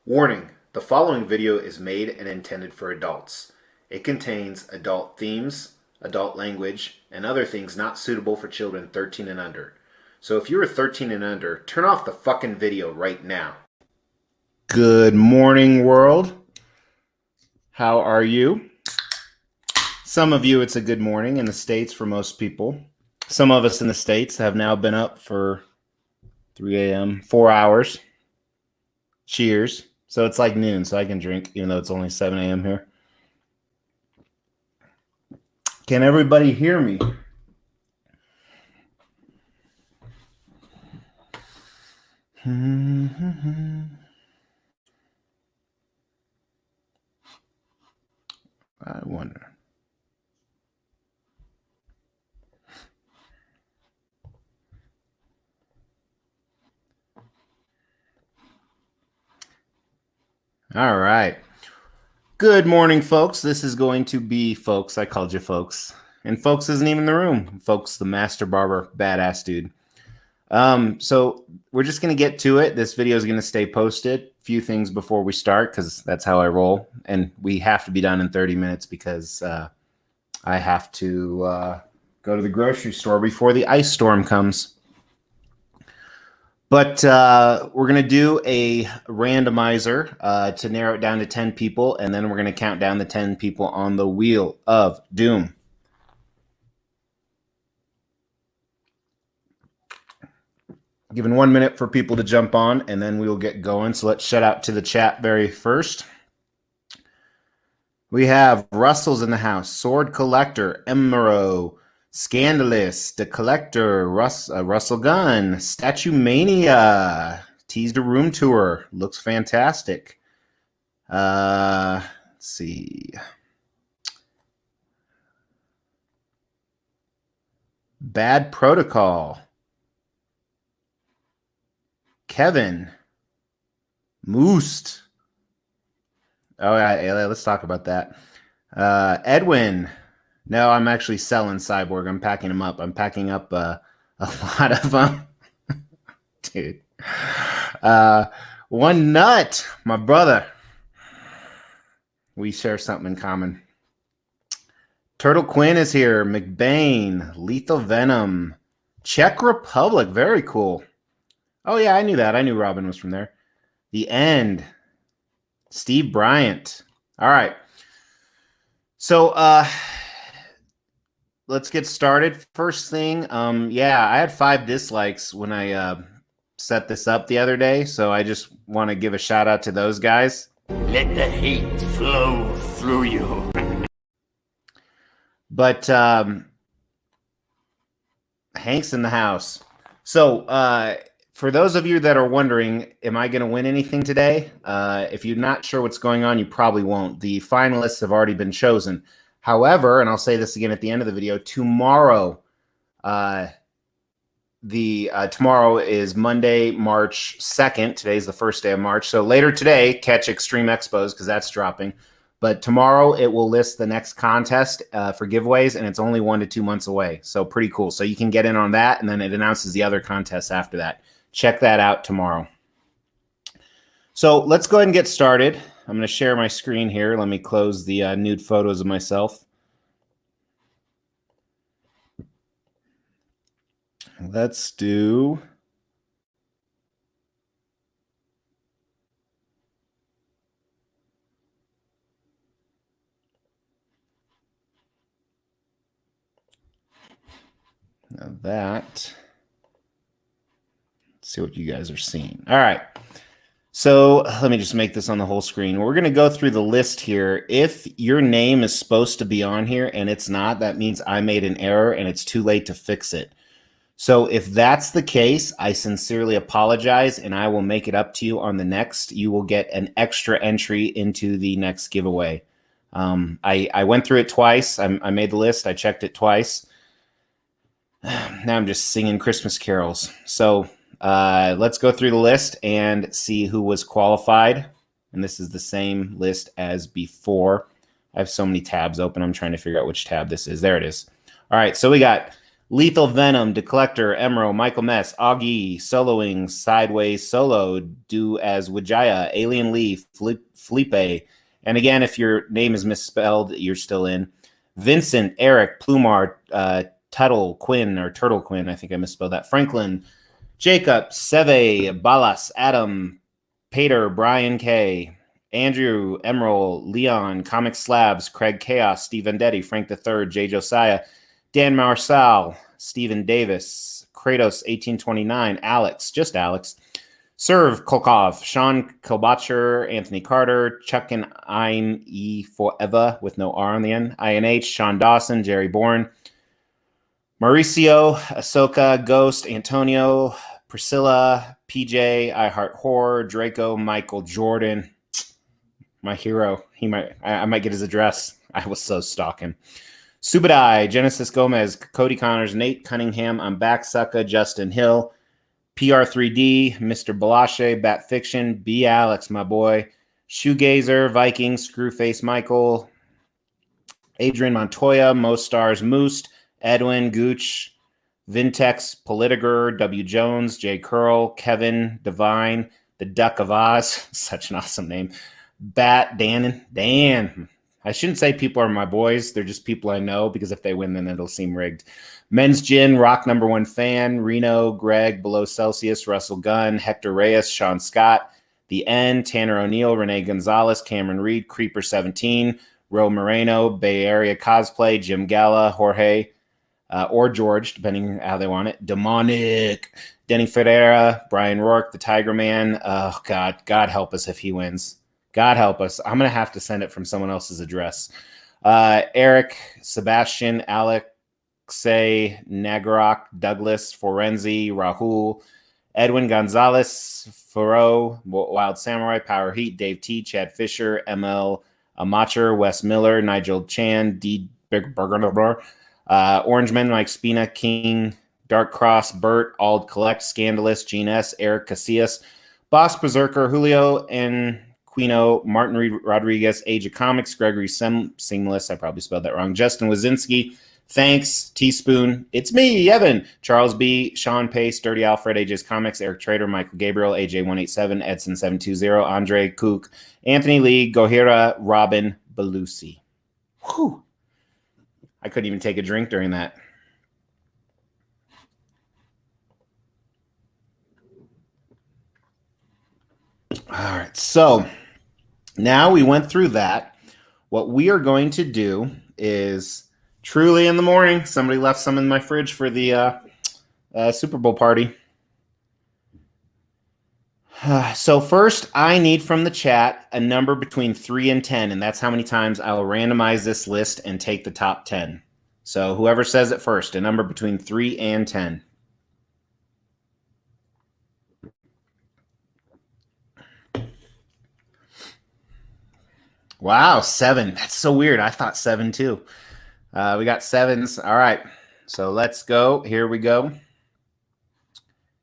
Warning: the following video is made and intended for adults. It contains adult themes, adult language, and other things not suitable for children 13 and under. So if you're 13 and under, turn off the fucking video right now. Good morning, world. How are you? Some of you, it's a good morning in the States for most people. Some of us in the States have now been up for 3 a.m., 4 hours. Cheers. So it's like noon, so I can drink, even though it's only 7 a.m. here. Can everybody hear me? I wonder. All right. Good morning, folks. This is going to be folks. I called you folks. And folks isn't even in the room. Folks, the master barber, badass dude. So we're just going to get to it. This video is going to stay posted. A few things before we start, because that's how I roll. And we have to be done in 30 minutes because I have to go to the grocery store before the ice storm comes. But we're going to do a randomizer to narrow it down to 10 people, and then we're going to count down the 10 people on the Wheel of Doom. Given 1 minute for people to jump on, and then we will get going. So let's shout out to the chat very first. We have Russell's in the house, Sword Collector, Emero, Scandalous, The Collector, Russell Gunn, Statue Mania, teased a room tour, looks fantastic. Let's see. Bad Protocol. Kevin. Moost. Oh, yeah, let's talk about that. Edwin. No, I'm actually selling Cyborg. I'm packing them up. I'm packing up a lot of them. Dude. One Nut, my brother. We share something in common. Turtle Quinn is here. McBain. Lethal Venom. Czech Republic. Very cool. Oh, yeah, I knew that. I knew Robin was from there. The End. Steve Bryant. All right. So let's get started. First thing, yeah, I had 5 dislikes when I set this up the other day, so I just want to give a shout out to those guys. Let the hate flow through you. But Hank's in the house. So for those of you that are wondering, am I going to win anything today? If you're not sure what's going on, you probably won't. The finalists have already been chosen. However, and I'll say this again at the end of the video, tomorrow, tomorrow is Monday, March 2nd. Today's the first day of March. So later today, catch Extreme Expos because that's dropping. But tomorrow it will list the next contest for giveaways, and it's only 1 to 2 months away. So pretty cool. So you can get in on that, and then it announces the other contests after that. Check that out tomorrow. So let's go ahead and get started. I'm going to share my screen here. Let me close the nude photos of myself. Let's do... Now that... Let's see what you guys are seeing. All right. So let me just make this on the whole screen. We're going to go through the list here. If your name is supposed to be on here and it's not, that means I made an error and it's too late to fix it. So if that's the case, I sincerely apologize and I will make it up to you on the next. You will get an extra entry into the next giveaway. I went through it twice. I made the list. I checked it twice. Now I'm just singing Christmas carols. So let's go through the list and see who was qualified. And this is the same list as before. I have so many tabs open. I'm trying to figure out which tab this is. There it is. All right. So we got Lethal Venom, Declector, Emerald, Michael Mess, Augie, Soloing, Sideways, Solo, Do as Wijaya, Alien Leaf, Felipe. And again, if your name is misspelled, you're still in. Vincent, Eric, Plumar, Tuttle Quinn, or Turtle Quinn, I think I misspelled that. Franklin, Jacob, Seve, Balas, Adam, Pater, Brian K., Andrew, Emerald, Leon, Comic Slabs, Craig Chaos, Steve Vendetti, Frank III, J. Josiah, Dan Marsal, Stephen Davis, Kratos 1829, Alex, just Alex, Serve Kolkov, Sean Kilbacher, Anthony Carter, Chuck and I'm E Forever with no R on the end, INH, Sean Dawson, Jerry Bourne, Mauricio, Ahsoka, Ghost, Antonio, Priscilla, PJ, I Heart Horror, Draco, Michael Jordan, my hero. I might get his address. I was so stalking. Subadai, Genesis Gomez, Cody Connors, Nate Cunningham, I'm back, Sucka, Justin Hill, PR3D, Mr. Balache, Bat Fiction, B. Alex, my boy, Shoegazer, Viking, Screwface Michael, Adrian Montoya, Most Stars Moose, Edwin, Gooch, Vintex, Politiger, W. Jones, J. Curl, Kevin, Divine, The Duck of Oz, such an awesome name, Bat, Dan. I shouldn't say people are my boys. They're just people I know because if they win, then it'll seem rigged. Men's Gin, Rock #1 Fan, Reno, Greg, Below Celsius, Russell Gunn, Hector Reyes, Sean Scott, The End, Tanner O'Neill, Renee Gonzalez, Cameron Reed, Creeper 17, Ro Moreno, Bay Area Cosplay, Jim Gala, Jorge, or George, depending how they want it, Demonic, Denny Ferreira, Brian Rourke, the Tiger Man. Oh, God help us if he wins. God help us. I'm going to have to send it from someone else's address. Eric, Sebastian, Alexei, Nagarok, Douglas, Forenzi, Rahul, Edwin Gonzalez, Faro, Wild Samurai, Power Heat, Dave T, Chad Fisher, ML Amacher, Wes Miller, Nigel Chan, D. Burger, Orangeman, Mike Spina, King, Dark Cross, Burt, Ald Collect, Scandalous, Gene S, Eric Casillas, Boss Berserker, Julio, and Quino, Martin Rodriguez, Age of Comics, Gregory Seamless, I probably spelled that wrong, Justin Wazinski, Thanks, Teaspoon, It's Me, Evan, Charles B, Sean Pace, Dirty Alfred, AJ's Comics, Eric Trader, Michael Gabriel, AJ187, Edson720, Andre Kook, Anthony Lee, Gohira, Robin Belusi. Whew. I couldn't even take a drink during that. All right, so now we went through that. What we are going to do is truly in the morning. Somebody left some in my fridge for the Super Bowl party. So first, I need from the chat a number between 3 and 10, and that's how many times I will randomize this list and take the top 10. So whoever says it first, a number between 3 and 10. Wow, 7. That's so weird. I thought 7 too. We got 7s. All right. So let's go. Here we go.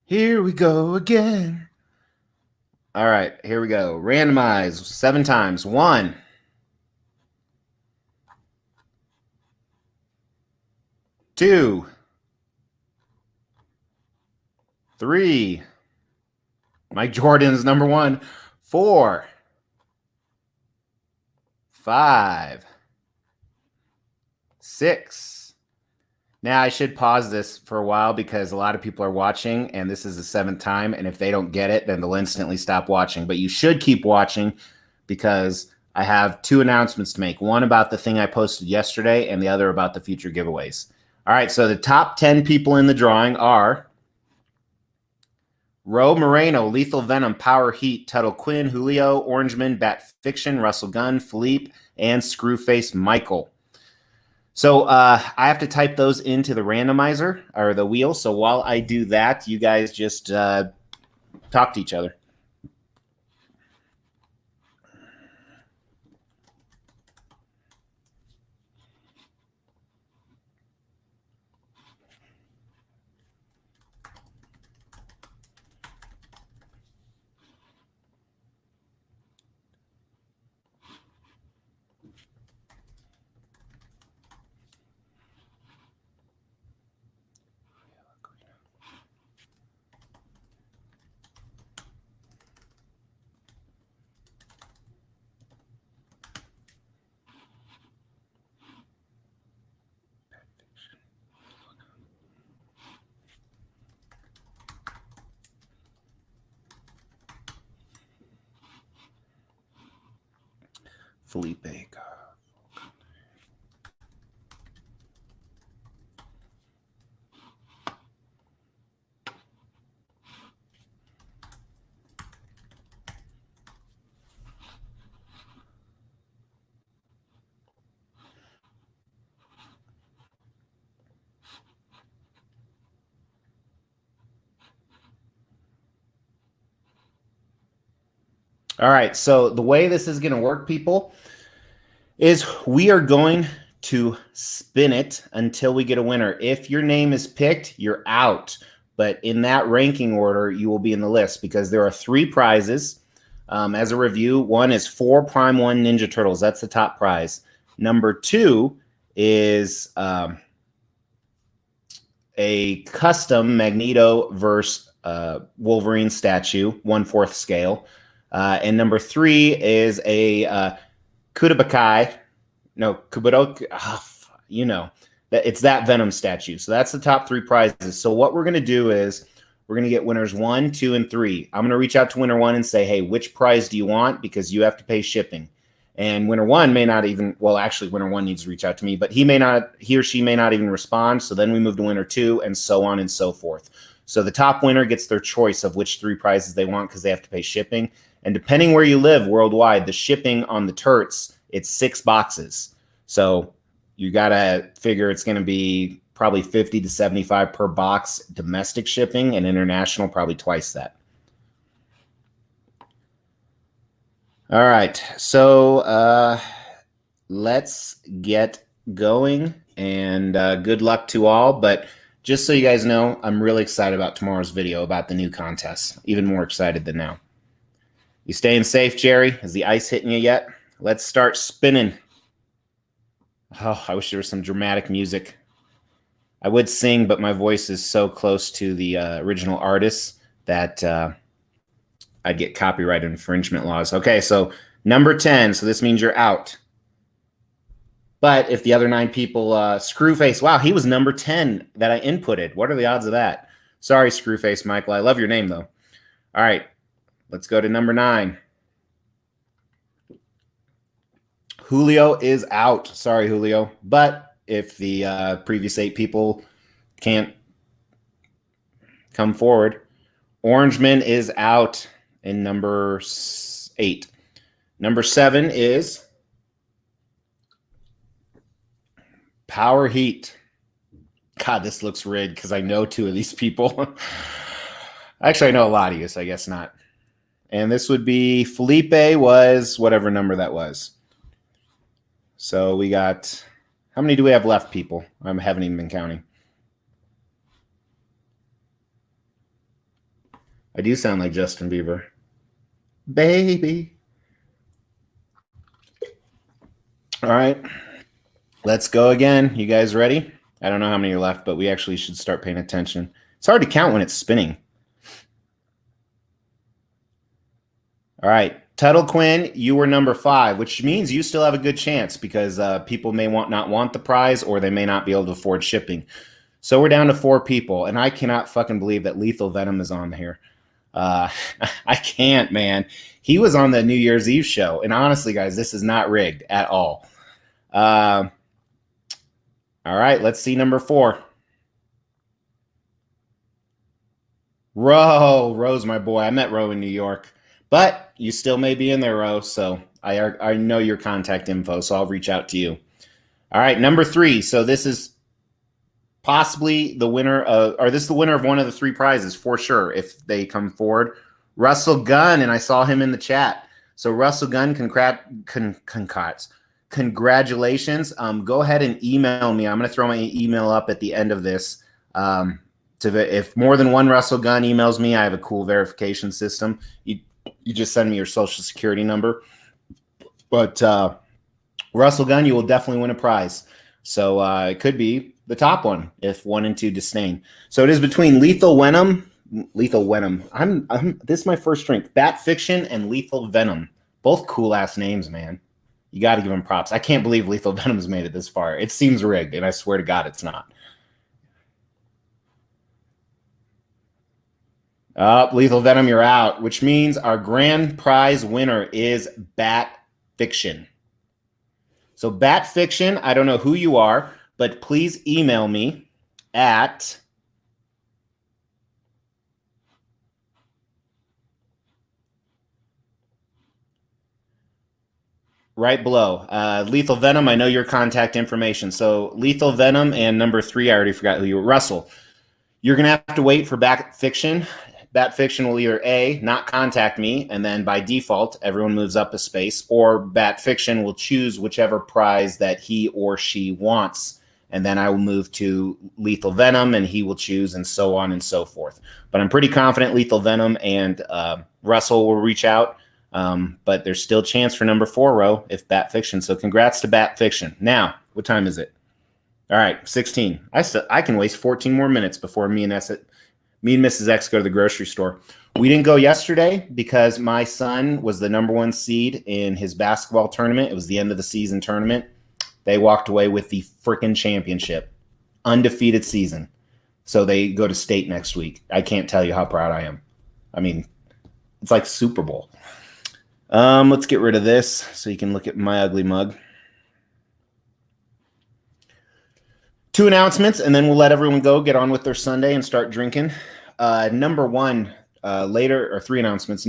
Here we go again. All right. Here we go. Randomize 7 times. 1. 2. 3. Mike Jordan's number 1. 4. 5. 6. Now I should pause this for a while because a lot of people are watching and this is the 7th time. And if they don't get it, then they'll instantly stop watching. But you should keep watching because I have 2 announcements to make. One about the thing I posted yesterday and the other about the future giveaways. All right, so the top 10 people in the drawing are Ro Moreno, Lethal Venom, Power Heat, Tuttle Quinn, Julio, Orangeman, Bat Fiction, Russell Gunn, Philippe, and Screwface Michael. So I have to type those into the randomizer or the wheel. So while I do that, you guys just talk to each other. Felipe. All right, so the way this is going to work, people, is we are going to spin it until we get a winner. If your name is picked, you're out. But in that ranking order, you will be in the list because there are 3 prizes. As a review, one is 4 Prime 1 Ninja Turtles. That's the top prize. Number 2 is a custom Magneto versus Wolverine statue, 1/4 scale. And number 3 is a Kudabakai. No, Kuburoki. It's that Venom statue. So that's the top 3 prizes. So what we're going to do is we're going to get winners 1, 2, and 3. I'm going to reach out to winner 1 and say, hey, which prize do you want? Because you have to pay shipping. And winner 1 may not even, well, actually, winner 1 needs to reach out to me, but he or she may not even respond. So then we move to winner 2 and so on and so forth. So the top winner gets their choice of which 3 prizes they want because they have to pay shipping. And depending where you live worldwide, the shipping on the Turts, it's 6 boxes. So you got to figure it's going to be probably 50 to 75 per box domestic shipping, and international probably twice that. All right, so let's get going, and good luck to all. But just so you guys know, I'm really excited about tomorrow's video about the new contest, even more excited than now. You staying safe, Jerry? Is the ice hitting you yet? Let's start spinning. Oh, I wish there was some dramatic music. I would sing, but my voice is so close to the original artist that I'd get copyright infringement laws. Okay, so number 10. So this means you're out. But if the other 9 people, Screwface, wow, he was number 10 that I inputted. What are the odds of that? Sorry, Screwface Michael. I love your name, though. All right, let's go to number 9. Julio is out. Sorry, Julio. But if the previous 8 people can't come forward, Orangeman is out in number 8. Number 7 is Power Heat. God, this looks rigged because I know 2 of these people. Actually, I know a lot of you, so I guess not. And this would be Felipe was whatever number that was. So we got, how many do we have left, people? I haven't even been counting. I do sound like Justin Bieber. Baby. All right. Let's go again. You guys ready? I don't know how many are left, but we actually should start paying attention. It's hard to count when it's spinning. All right. Tuttle Quinn, you were number 5, which means you still have a good chance because people may not want the prize or they may not be able to afford shipping. So we're down to 4 people, and I cannot fucking believe that Lethal Venom is on here. I can't, man. He was on the New Year's Eve show, and honestly, guys, this is not rigged at all. All right, let's see number 4. Ro's my boy. I met Ro in New York. But you still may be in there, Ro, so I know your contact info, so I'll reach out to you. All right, number 3. So this is possibly the winner of, or this is the winner of one of the 3 prizes for sure if they come forward. Russell Gunn, and I saw him in the chat. So Russell Gunn, congratulations. Go ahead and email me. I'm going to throw my email up at the end of this. If more than one Russell Gunn emails me, I have a cool verification system. You just send me your social security number. But Russell Gunn, you will definitely win a prize. So it could be the top one if 1 and 2 disdain. So it is between Lethal Venom. This is my first drink. Bat Fiction and Lethal Venom. Both cool ass names, man. You got to give them props. I can't believe Lethal Venom's made it this far. It seems rigged, and I swear to God it's not. Lethal Venom, you're out, which means our grand prize winner is Bat Fiction. So Bat Fiction, I don't know who you are, but please email me at right below. Lethal Venom, I know your contact information. So Lethal Venom and number 3, I already forgot who you were, Russell. You're going to have to wait for Bat Fiction. Bat Fiction will either A, not contact me, and then by default, everyone moves up a space, or Bat Fiction will choose whichever prize that he or she wants. And then I will move to Lethal Venom, and he will choose, and so on and so forth. But I'm pretty confident Lethal Venom and Russell will reach out. But there's still a chance for number 4 row if Bat Fiction. So congrats to Bat Fiction. Now, what time is it? All right, 16. I can waste 14 more minutes before me and Mrs. X go to the grocery store. We didn't go yesterday because my son was the number 1 seed in his basketball tournament. It was the end of the season tournament. They walked away with the freaking championship. Undefeated season. So they go to state next week. I can't tell you how proud I am. I mean, it's like Super Bowl. Let's get rid of this so you can look at my ugly mug. 2 announcements, and then we'll let everyone go get on with their Sunday and start drinking. Number 1, later, or 3 announcements.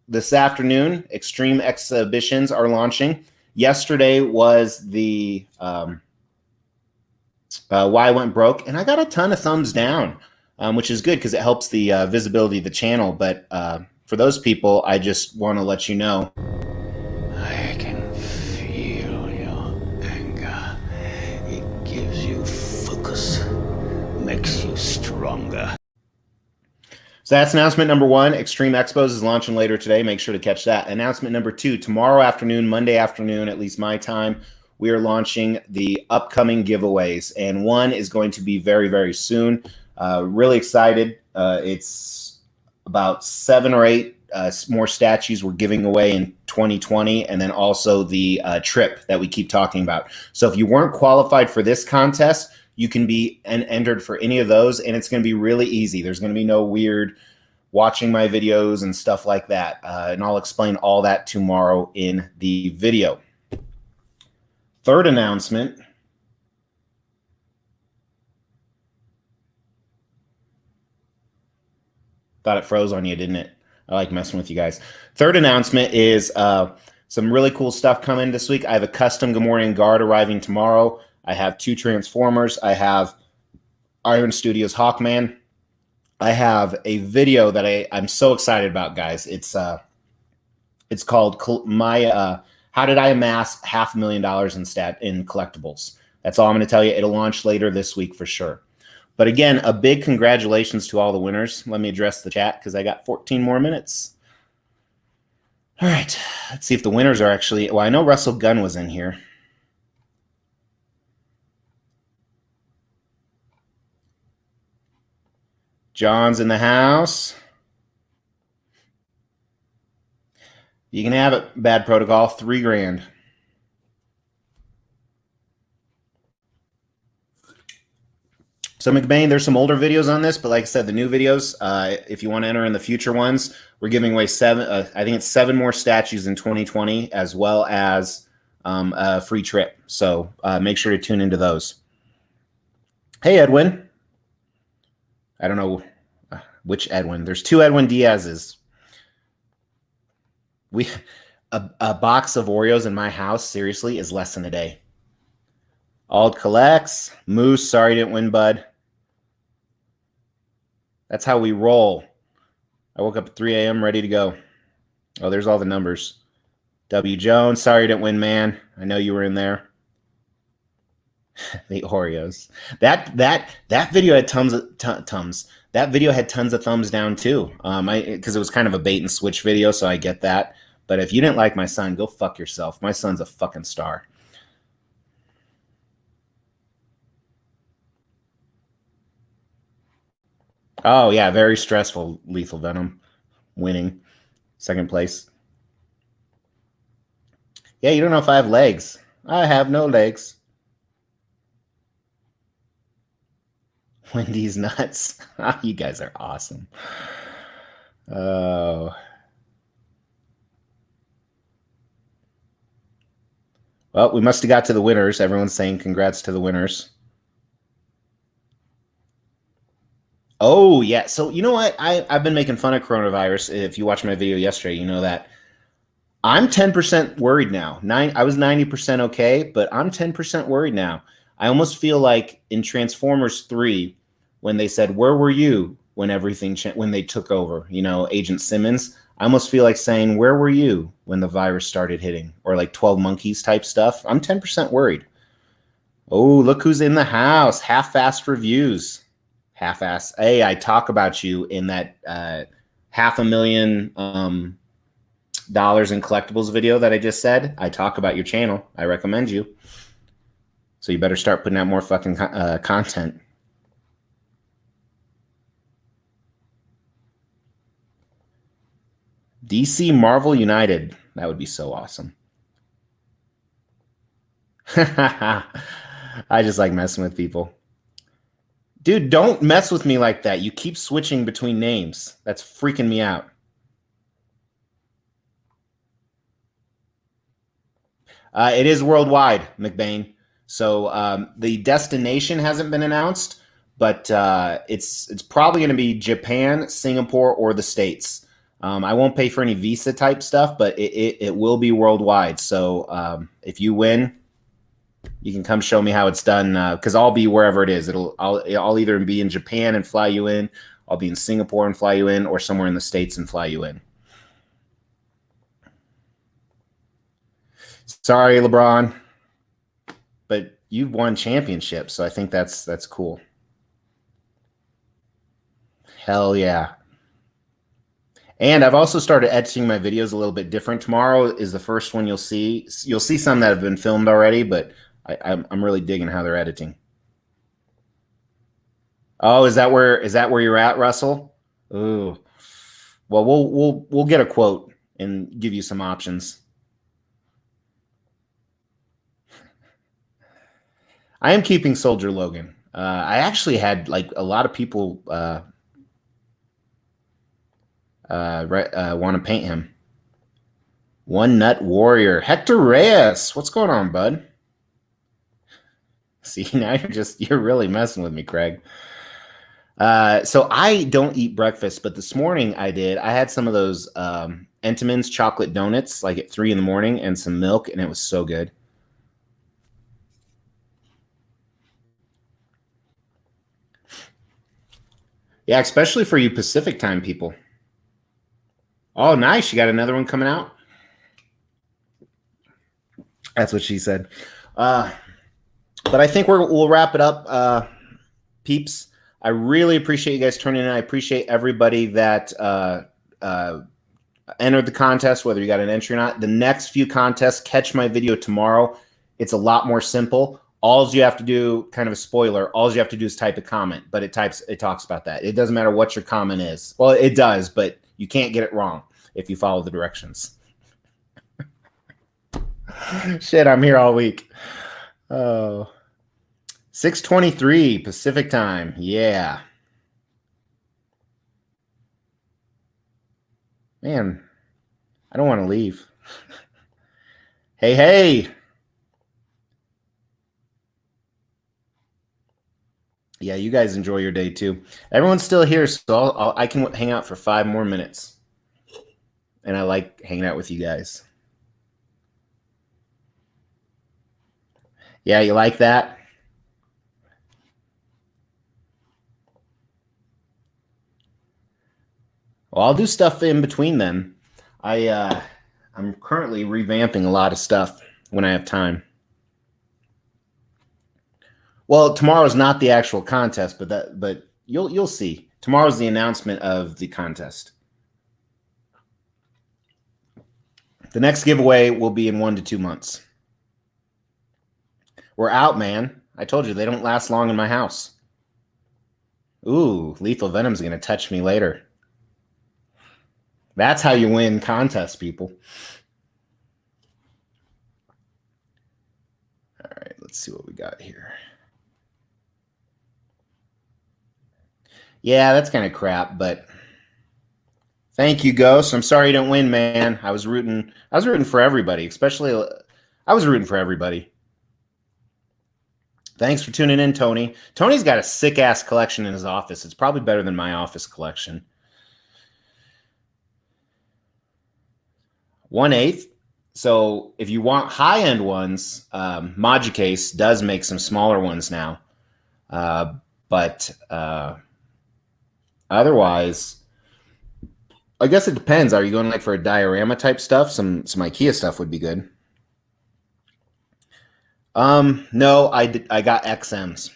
This afternoon, Extreme Exhibitions are launching. Yesterday was the Why I Went Broke, and I got a ton of thumbs down, which is good because it helps the visibility of the channel. But for those people, I just want to let you know. I can feel your anger. It gives you focus, makes you stronger. So that's announcement number 1. Extreme Expos is launching later today. Make sure to catch that. Announcement number 2, tomorrow afternoon, Monday afternoon, at least my time, we are launching the upcoming giveaways. And one is going to be very, very soon. Really excited. It's about 7 or 8 more statues we're giving away in 2020. And then also the trip that we keep talking about. So if you weren't qualified for this contest, you can be entered for any of those, and it's going to be really easy. There's going to be no weird watching my videos and stuff like that. And I'll explain all that tomorrow in the video. Third announcement. Thought it froze on you, didn't it? I like messing with you guys. Third announcement is some really cool stuff coming this week. I have a custom Gamorrean guard arriving tomorrow. I have 2 Transformers. I have Iron Studios Hawkman. I have a video that I'm so excited about, guys. It's called How Did I Amass $500,000 in collectibles. That's all I'm going to tell you. It'll launch later this week for sure. But again, a big congratulations to all the winners. Let me address the chat because I got 14 more minutes. All right, let's see if the winners are actually. Well, I know Russell Gunn was in here. John's in the house. You can have it, Bad Protocol, $3,000. So McBain, there's some older videos on this, but like I said, the new videos, if you want to enter in the future ones, we're giving away 7, I think it's 7 more statues in 2020, as well as a free trip. So make sure to tune into those. Hey, Edwin. I don't know which Edwin. There's 2 Edwin Diaz's. A box of Oreos in my house, seriously, is less than a day. Ald collects. Moose, sorry didn't win, bud. That's how we roll. I woke up at 3 a.m. ready to go. Oh, there's all the numbers. W. Jones, sorry didn't win, man. I know you were in there. The Oreos. That video had tons. That video had tons of thumbs down too. Because it was kind of a bait and switch video, so I get that. But if you didn't like my son, go fuck yourself. My son's a fucking star. Oh yeah, very stressful. Lethal Venom winning 2nd place. Yeah, you don't know if I have legs. I have no legs. Wendy's nuts. You guys are awesome. Oh. Well, we must have got to the winners. Everyone's saying congrats to the winners. Oh, yeah. So you know what? I've been making fun of coronavirus. If you watched my video yesterday, you know that. I'm 10% worried now. I was 90% okay, but I'm 10% worried now. I almost feel like in Transformers 3, when they said, "Where were you when when they took over?" You know, Agent Simmons. I almost feel like saying, "Where were you when the virus started hitting?" Or like 12 Monkeys type stuff. I'm 10% worried. Oh, look who's in the house. Half-assed reviews. Half-ass. Hey, I talk about you in that $500,000 in collectibles video that I just said. I talk about your channel. I recommend you. So you better start putting out more fucking content. DC Marvel United. That would be so awesome. I just like messing with people. Dude, don't mess with me like that. You keep switching between names. That's freaking me out. It is worldwide, McBain. So the destination hasn't been announced, but it's probably going to be Japan, Singapore, or the States. I won't pay for any visa type stuff, but it will be worldwide. So if you win, you can come show me how it's done, because I'll be wherever it is. I'll either be in Japan and fly you in, I'll be in Singapore and fly you in, or somewhere in the States and fly you in. Sorry, LeBron, but you've won championships, so I think that's cool. Hell yeah. And I've also started editing my videos a little bit different. Tomorrow is the first one you'll see. You'll see some that have been filmed already, but I'm really digging how they're editing. Oh, is that where you're at, Russell? Ooh. Well, we'll get a quote and give you some options. I am keeping Soldier Logan. I actually had like a lot of people want to paint him. One Nut Warrior. Hector Reyes. What's going on, bud? See, now you're really messing with me, Craig. So I don't eat breakfast, but this morning I did. I had some of those Entenmann's chocolate donuts like at 3 a.m. and some milk, and it was so good. Yeah, especially for you Pacific time people. Oh, nice. You got another one coming out? That's what she said. But I think we'll wrap it up, peeps. I really appreciate you guys turning in. I appreciate everybody that entered the contest, whether you got an entry or not. The next few contests, catch my video tomorrow. It's a lot more simple. All you have to do, kind of a spoiler, all you have to do is type a comment, but it talks about that. It doesn't matter what your comment is. Well, it does, but you can't get it wrong if you follow the directions. Shit, I'm here all week. Oh. 6:23 Pacific time. Yeah. Man, I don't want to leave. Hey. Yeah, you guys enjoy your day too. Everyone's still here, so I can hang out for 5 more minutes. And I like hanging out with you guys. Yeah, you like that? Well, I'll do stuff in between then. I'm currently revamping a lot of stuff when I have time. Well, tomorrow's not the actual contest, but you'll see. Tomorrow's the announcement of the contest. The next giveaway will be in 1 to 2 months. We're out, man. I told you they don't last long in my house. Ooh, Lethal Venom's going to touch me later. That's how you win contests, people. All right, let's see what we got here. Yeah, that's kind of crap, but thank you, Ghost. I'm sorry you didn't win, man. I was rooting for everybody, especially I was rooting for everybody. Thanks for tuning in, Tony. Tony's got a sick-ass collection in his office. It's probably better than my office collection. 1/8. So if you want high-end ones, Magicase does make some smaller ones now. But otherwise, I guess it depends. Are you going like for a diorama type stuff? Some IKEA stuff would be good. No, I got XMs.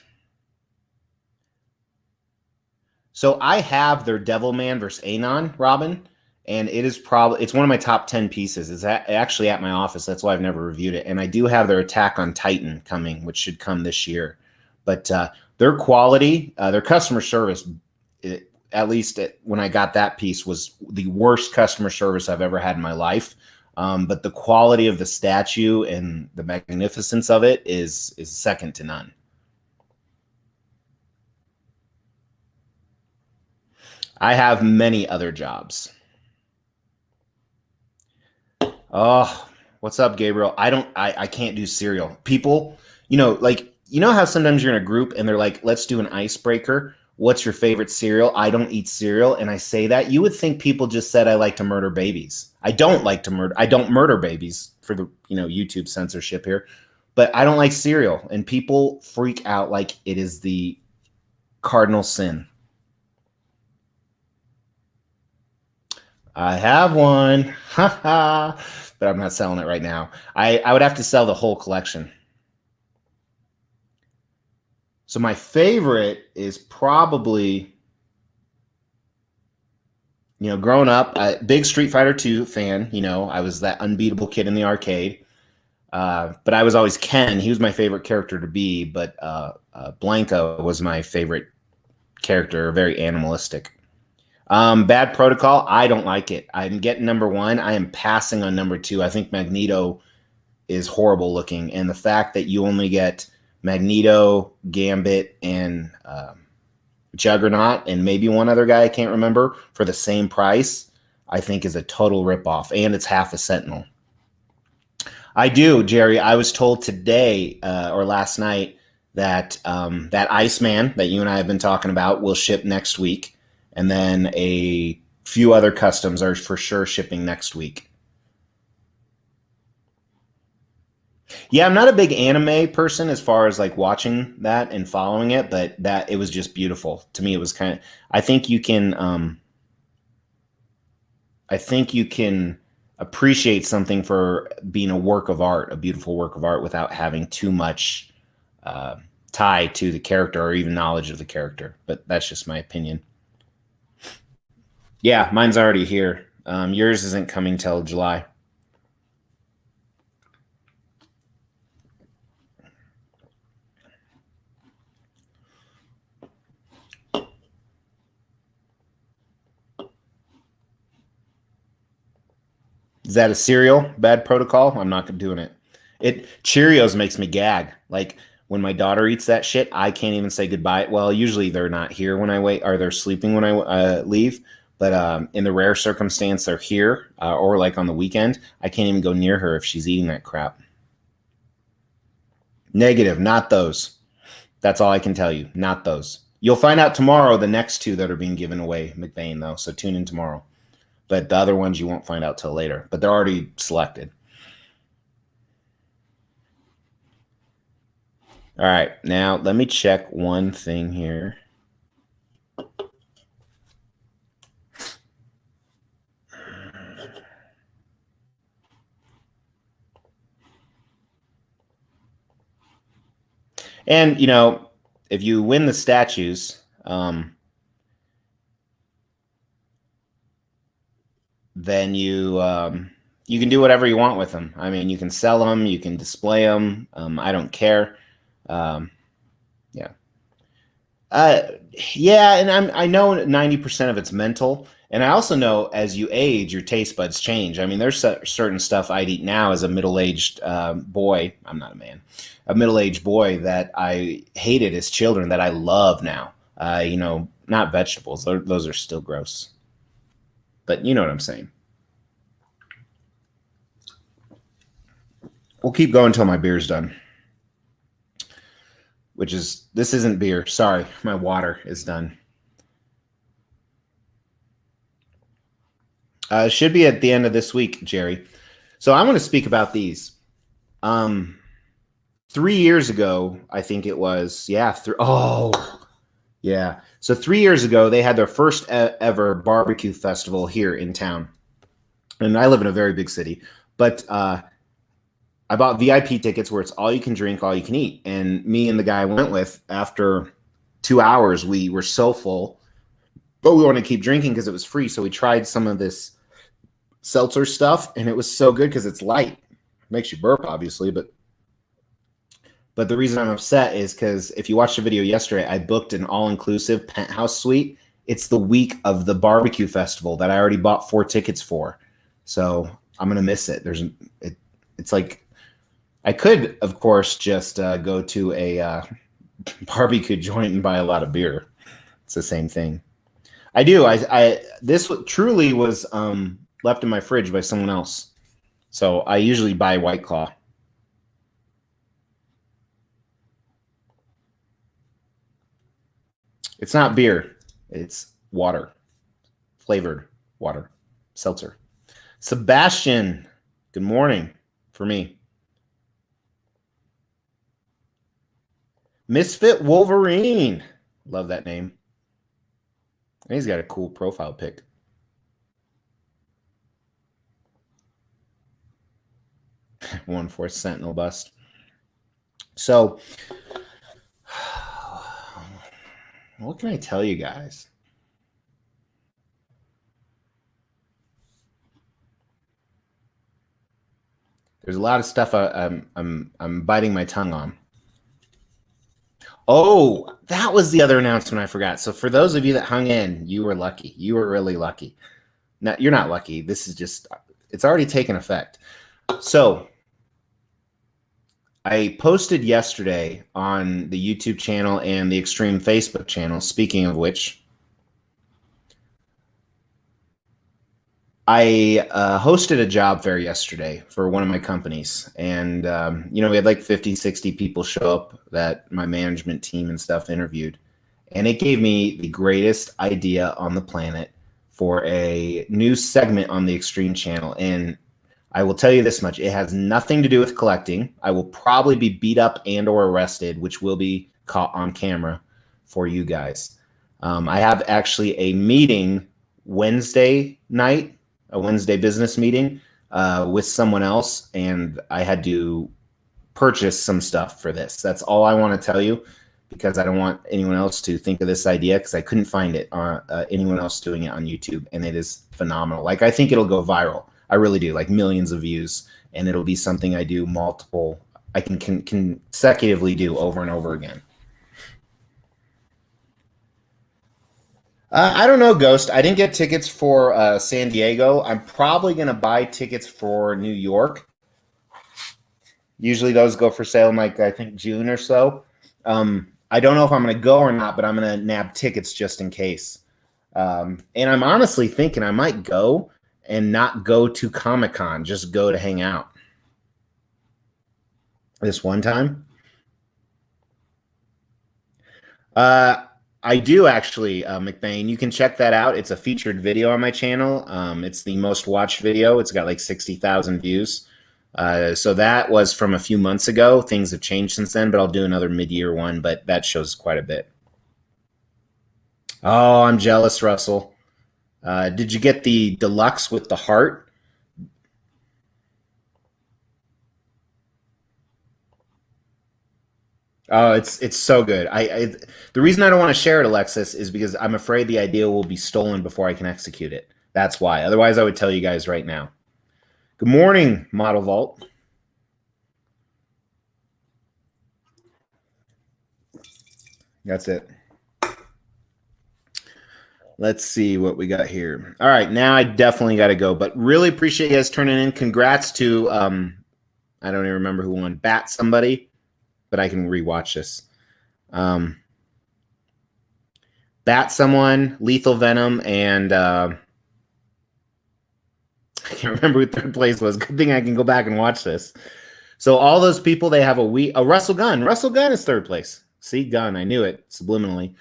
So I have their Devilman versus Anon, Robin, and it's one of my top 10 pieces. It's actually at my office. That's why I've never reviewed it. And I do have their Attack on Titan coming, which should come this year. But their quality, their customer service, at least when I got that piece, was the worst customer service I've ever had in my life. But the quality of the statue and the magnificence of it is second to none. I have many other jobs. Oh, what's up, Gabriel? I can't do cereal. People, how sometimes you're in a group and they're like, let's do an icebreaker. What's your favorite cereal? I don't eat cereal. And I say that, you would think people just said I like to murder babies. I don't murder babies for the, YouTube censorship here, but I don't like cereal. And people freak out like it is the cardinal sin. I have one, but I'm not selling it right now. I would have to sell the whole collection. So my favorite is probably, growing up, big Street Fighter 2 fan. I was that unbeatable kid in the arcade. But I was always Ken. He was my favorite character to be, but Blanka was my favorite character, very animalistic. Bad Protocol, I don't like it. I'm getting number 1. I am passing on number 2. I think Magneto is horrible looking. And the fact that you only get Magneto, Gambit, and Juggernaut, and maybe one other guy I can't remember, for the same price, I think is a total ripoff. And it's half a Sentinel. I do, Jerry. I was told today or last night that that Iceman that you and I have been talking about will ship next week. And then a few other customs are for sure shipping next week. Yeah, I'm not a big anime person as far as like watching that and following it, but it was just beautiful. To me, it was kind of, I think you can appreciate something for being a work of art, a beautiful work of art, without having too much tie to the character or even knowledge of the character. But that's just my opinion. Yeah, mine's already here. Yours isn't coming till July. Is that a cereal? Bad Protocol? I'm not doing it. Cheerios makes me gag. Like when my daughter eats that shit, I can't even say goodbye. Well, usually they're not here when I wait, or they're sleeping when I leave. But in the rare circumstance they're here, or like on the weekend, I can't even go near her if she's eating that crap. Negative, not those. That's all I can tell you. Not those. You'll find out tomorrow the next 2 that are being given away, McBain, though. So tune in tomorrow. But the other ones you won't find out till later. But they're already selected. All right. Now, let me check one thing here. And, if you win the statues, then you can do whatever you want with them. I mean, you can sell them, you can display them. I don't care. Yeah. Yeah, and I know 90% of it's mental. And I also know as you age, your taste buds change. I mean, there's certain stuff I'd eat now as a middle-aged boy. I'm not a man. A middle-aged boy that I hated as children that I love now. Not vegetables. Those are still gross. But you know what I'm saying. We'll keep going until my beer's done. This isn't beer. Sorry, my water is done. It should be at the end of this week, Jerry. So I want to speak about these. 3 years ago, I think it was. Yeah. Yeah. So 3 years ago, they had their first ever barbecue festival here in town. And I live in a very big city. But I bought VIP tickets where it's all you can drink, all you can eat. And me and the guy I went with, after 2 hours, we were so full. But we wanted to keep drinking because it was free. So we tried some of this seltzer stuff, and it was so good because it's light. It makes you burp, obviously, but the reason I'm upset is because if you watched the video yesterday, I booked an all-inclusive penthouse suite. It's the week of the barbecue festival that I already bought 4 tickets for, so I'm gonna miss it. It's like I could, of course, just go to a barbecue joint and buy a lot of beer. It's the same thing. I do. This truly was left in my fridge by someone else. So I usually buy White Claw. It's not beer. It's water. Flavored water. Seltzer. Sebastian, good morning for me. Misfit Wolverine. Love that name. And he's got a cool profile pic. One for Sentinel bust. So, what can I tell you guys? There's a lot of stuff I'm biting my tongue on. Oh, that was the other announcement I forgot. So for those of you that hung in, you were lucky. You were really lucky. Now, you're not lucky. This is just, it's already taken effect. So I posted yesterday on the YouTube channel and the Extreme Facebook channel, speaking of which, I hosted a job fair yesterday for one of my companies. And, we had like 50, 60 people show up that my management team and stuff interviewed. And it gave me the greatest idea on the planet for a new segment on the Extreme channel. And I will tell you this much. It has nothing to do with collecting. I will probably be beat up and or arrested, which will be caught on camera for you guys. I have actually a meeting Wednesday night, a Wednesday business meeting with someone else, and I had to purchase some stuff for this. That's all I want to tell you, because I don't want anyone else to think of this idea, because I couldn't find it on anyone else doing it on YouTube, and it is phenomenal. Like, I think it'll go viral. I really do, like millions of views, and it'll be something I do I can consecutively do over and over again. I don't know, Ghost. I didn't get tickets for San Diego. I'm probably going to buy tickets for New York. Usually those go for sale in like, I think, June or so. I don't know if I'm going to go or not, but I'm going to nab tickets just in case. And I'm honestly thinking I might go and not go to Comic-Con, just go to hang out. This one time. I do actually, McBain. You can check that out. It's a featured video on my channel. It's the most watched video. It's got like 60,000 views. So that was from a few months ago. Things have changed since then, but I'll do another mid-year one, but that shows quite a bit. Oh, I'm jealous, Russell. Did you get the deluxe with the heart? Oh, it's so good. The reason I don't want to share it, Alexis, is because I'm afraid the idea will be stolen before I can execute it. That's why. Otherwise, I would tell you guys right now. Good morning, Model Vault. That's it. Let's see what we got here. All right, now I definitely got to go, but really appreciate you guys turning in. Congrats to, I don't even remember who won, Bat somebody, but I can rewatch this. Bat someone, Lethal Venom, and I can't remember who third place was. Good thing I can go back and watch this. So all those people, they have a week. Oh, Russell Gunn. Russell Gunn is third place. See, Gunn. I knew it subliminally.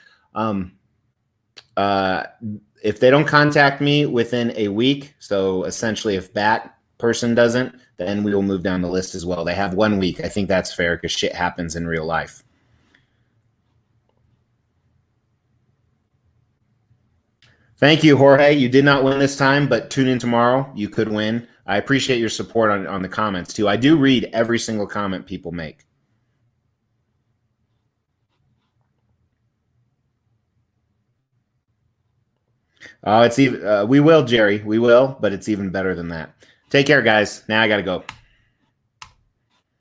If they don't contact me within a week, so essentially if that person doesn't, then we will move down the list as well. They have 1 week. I think that's fair because shit happens in real life. Thank you, Jorge. You did not win this time, but tune in tomorrow. You could win. I appreciate your support on the comments too. I do read every single comment people make. Oh, it's even. We will, Jerry. We will, but it's even better than that. Take care, guys. Now I got to go.